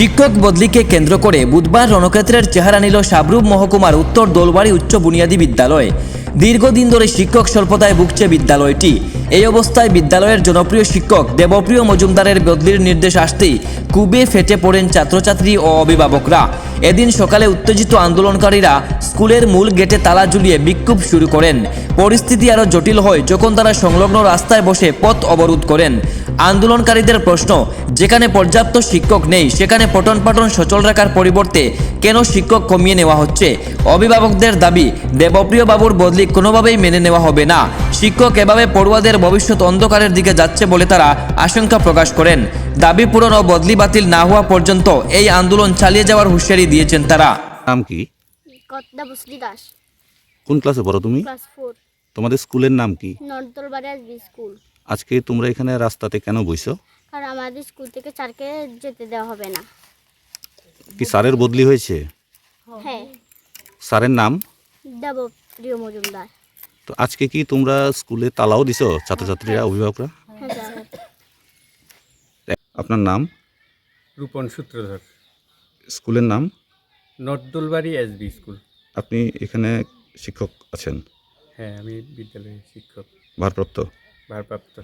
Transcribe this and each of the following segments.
শিক্ষক বদলিকে কেন্দ্র করে বুধবার রণক্ষেত্রের চেহারা নিল সাবরুম মহকুমার উত্তর দোলবাড়ি উচ্চ বুনিয়াদী বিদ্যালয়। দীর্ঘদিন ধরে শিক্ষক স্বল্পতায় ভুগছে বিদ্যালয়টি। এই অবস্থায় বিদ্যালয়ের জনপ্রিয় শিক্ষক দেবপ্রিয় মজুমদারের বদলির নির্দেশ আসতেই খুবই ফেটে পড়েন ছাত্রছাত্রী ও অভিভাবকরা। এদিন সকালে উত্তেজিত আন্দোলনকারীরা স্কুলের মূল গেটে তালা ঝুলিয়ে বিক্ষোভ শুরু করেন। পরিস্থিতি আরও জটিল হয় যখন তারা সংলগ্ন রাস্তায় বসে পথ অবরোধ করেন। আন্দোলনকারীদের প্রশ্ন, যেখানে পর্যাপ্ত শিক্ষক নেই সেখানে পঠন পাঠন সচল রাখার পরিবর্তে কেন শিক্ষক কমিয়ে নেওয়া হচ্ছে। অভিভাবকদের দাবি, দেবপ্রিয় বাবুর বদলি কোনোভাবেই মেনে নেওয়া হবে না। শিক্ষক এভাবে পড়ুয়াদের ভবিষ্যৎ অন্ধকারের দিকে যাচ্ছে বলে তারা আশঙ্কা প্রকাশ করেন। দাবি পূরণ ও বদলি বাতিল না হওয়া পর্যন্ত এই আন্দোলন চালিয়ে যাওয়ার হুঁশিয়ারি দিয়েছেন তারা। নাম কি? দেবশ্রী দাস। কোন ক্লাসে পড়ো তুমি? ক্লাস 4। তোমাদের স্কুলের নাম কি? নর্দলবাড়ি এসবি স্কুল। আজকে তোমরা এখানে রাস্তাতে কেন বইছো? আর আমাদের স্কুল থেকে স্যারকে যেতে দেওয়া হবে না। কি স্যারের বদলি হয়েছে? হ্যাঁ, স্যারের নাম? দেবপ্রিয় মজুমদার। তো আজকে কি তোমরা স্কুলে তালাও দিছো ছাত্রছাত্রীরা, অভিভাবকরা? হ্যাঁ স্যার। আপনার নাম? রূপন সূত্রধর। স্কুলের নাম? নর্দলবাড়ি এসবি স্কুল। আপনি এখানে শিক্ষক আছেন? হ্যাঁ, আমি বিদ্যালয়ের শিক্ষক, ভারপ্রাপ্ত? ভারপ্রাপ্ত।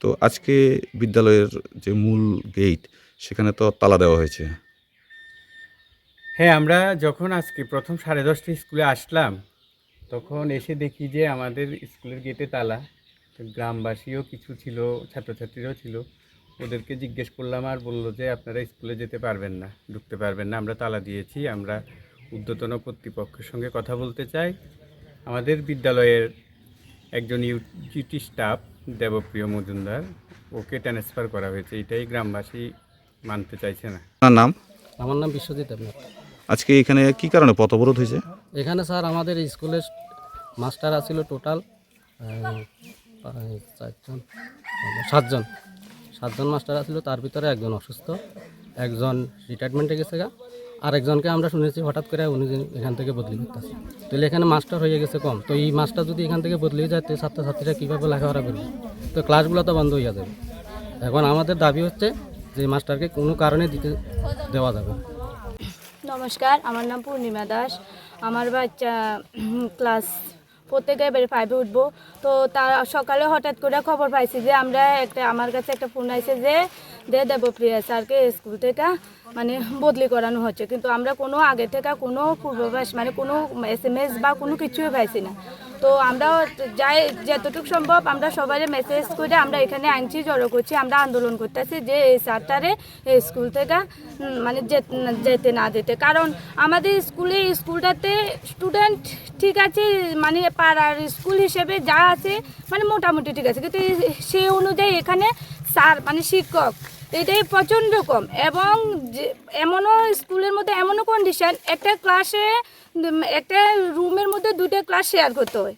তো আজকে বিদ্যালয়ের যে মূল গেট সেখানে তো তালা দেওয়া হয়েছে। হ্যাঁ, আমরা যখন আজকে প্রথম 10:30 স্কুলে আসলাম তখন এসে দেখি যে আমাদের স্কুলের গেটে তালা। তো গ্রামবাসীও কিছু ছিল, ছাত্রছাত্রীরাও ছিল। ওদেরকে জিজ্ঞেস করলাম আর বললো যে আপনারা স্কুলে যেতে পারবেন না, ঢুকতে পারবেন না, আমরা তালা দিয়েছি। আমরা ঊর্ধ্বতন কর্তৃপক্ষের সঙ্গে কথা বলতে চাই। আমাদের বিদ্যালয়ের একজন ইউজিটি স্টাফ দেবপ্রিয় মজুমদার, ওকে ট্রান্সফার করা হয়েছে। এটাই গ্রামবাসী মানতে চাইছে না। আপনার নাম? আমার নাম বিশ্বজিৎ দেবনাথ। আজকে এখানে কি কারণে পথ অবরোধ হয়েছে? এখানে স্যার আমাদের স্কুলের মাস্টার আছিল টোটাল 7জন মাস্টার আছিল। তার ভিতরে একজন অসুস্থ, একজন রিটায়ারমেন্টে গেছে গা, আর একজনকে আমরা শুনেছি হঠাৎ করে উনি এখান থেকে বদলি করতেছে। তাহলে এখানে মাস্টার হয়ে গেছে কম। তো এই মাস্টার যদি এখান থেকে বদলি যায় তো ছাত্রছাত্রীরা কীভাবে লেখাপড়া করবে? তো ক্লাসগুলো তো বন্ধ হয়ে যাবে। এখন আমাদের দাবি হচ্ছে যে মাস্টারকে কোনো কারণে দিতে দেওয়া যাবে। নমস্কার, আমার নাম পূর্ণিমা দাস। আমার বাচ্চা ক্লাস 4 থেকে এবারে 5-এ উঠবো। তো তার সকালে হঠাৎ করে খবর পাইছি যে আমার কাছে একটা ফোন আসছে যে দেবপ্রিয়া স্যারকে স্কুল থেকে মানে বদলি করানো হচ্ছে। কিন্তু আমরা কোনো আগে থেকে কোনো পূর্বাভাস মানে কোনো SMS বা কোনো কিছুই পাইছি না। তো আমরা যাই যতটুকু সম্ভব আমরা সবাই মেসেজ করে আমরা এখানে আনছি, জড়ো করছি, আমরা আন্দোলন করতেছি যে এই স্যারটারে এই স্কুল থেকে মানে যেতে না যেতে। কারণ আমাদের স্কুলটাতে স্টুডেন্ট ঠিক আছে, মানে পাড়ার স্কুল হিসেবে যা আছে মানে মোটামুটি ঠিক আছে, কিন্তু সেই অনুযায়ী এখানে স্যার মানে শিক্ষক এটাই প্রচণ্ড কম। এবং এমনও স্কুলের মধ্যে এমনও কন্ডিশন, একটা রুমের মধ্যে 2টা ক্লাস শেয়ার করতে হয়।